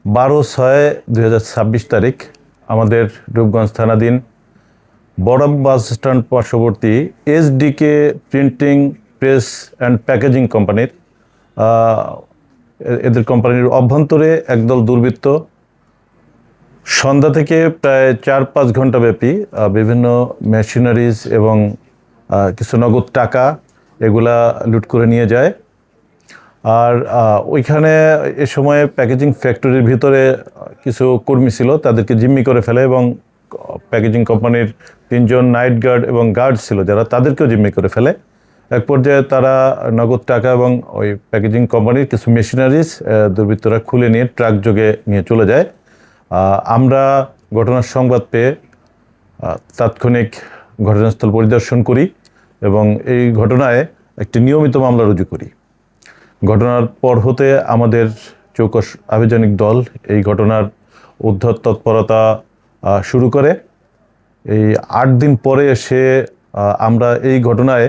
12/6/2026 তারিখ আমাদের রূপগঞ্জ থানাধীন বড়াম বাস স্ট্যান্ড পার্শ্ববর্তী SDK printing press and packaging কোম্পানির এদের কোম্পানির অভ্যন্তরে একদল দুর্বৃত্ত সন্ধ্যা থেকে প্রায় 4-5 ঘন্টা ব্যাপী বিভিন্ন মেশিনারিজ এবং কিছু নগদ টাকা এগুলা লুট করে নিয়ে যায়। আর ওইখানে এ সময়ে প্যাকেজিং ফ্যাক্টরির ভিতরে কিছু কর্মী ছিল, তাদেরকে জিম্মি করে ফেলে এবং প্যাকেজিং কোম্পানির 3 জন নাইট গার্ড এবং গার্ড ছিল যারা, তাদেরকেও জিম্মি করে ফেলে। এক পর্যায়ে তারা নগদ টাকা এবং ওই প্যাকেজিং কোম্পানির কিছু মেশিনারিজ দুর্বৃত্তরা খুলে নিয়ে ট্রাক যোগে নিয়ে চলে যায়। আমরা ঘটনার সংবাদ পেয়ে তাৎক্ষণিক ঘটনাস্থল পরিদর্শন করি এবং এই ঘটনায় একটি নিয়মিত মামলা রুজু করি। ঘটনার পর হতে আমাদের চৌকস আভিযানিক দল এই ঘটনার উদ্ধার তৎপরতা শুরু করে। এই 8 দিন পরে এসে আমরা এই ঘটনায়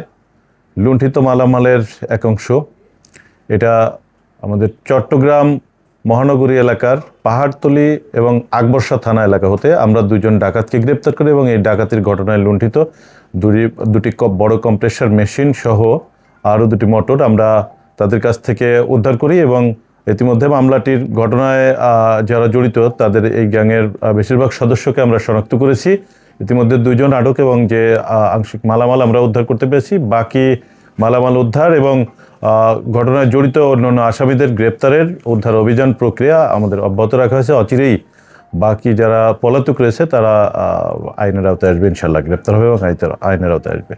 লুণ্ঠিত মালামালের এক অংশ, এটা আমাদের চট্টগ্রাম মহানগরী এলাকার পাহাড়তলী এবং আকবরশাহ থানা এলাকা হতে আমরা 2 জন ডাকাতকে গ্রেপ্তার করি এবং এই ডাকাতির ঘটনায় লুণ্ঠিত দুটি বড় কম্প্রেসার মেশিন সহ আরও 2টি মোটর আমরা তাদের কাছ থেকে উদ্ধার করি এবং ইতিমধ্যে মামলাটির ঘটনায় যারা জড়িত তাদের এই গ্যাংয়ের বেশিরভাগ সদস্যকে আমরা শনাক্ত করেছি। ইতিমধ্যে 2 জন আটক এবং যে আংশিক মালামাল আমরা উদ্ধার করতে পেরেছি। বাকি মালামাল উদ্ধার এবং ঘটনায় জড়িত অন্যান্য আসামিদের গ্রেপ্তারের উদ্ধার অভিযান প্রক্রিয়া আমাদের অব্যাহত রাখা হয়েছে। অচিরেই বাকি যারা পলাতক রয়েছে তারা আইনের আওতায় আসবে, ইনশাল্লাহ গ্রেপ্তার হবে এবং আইনের আওতায় আসবে।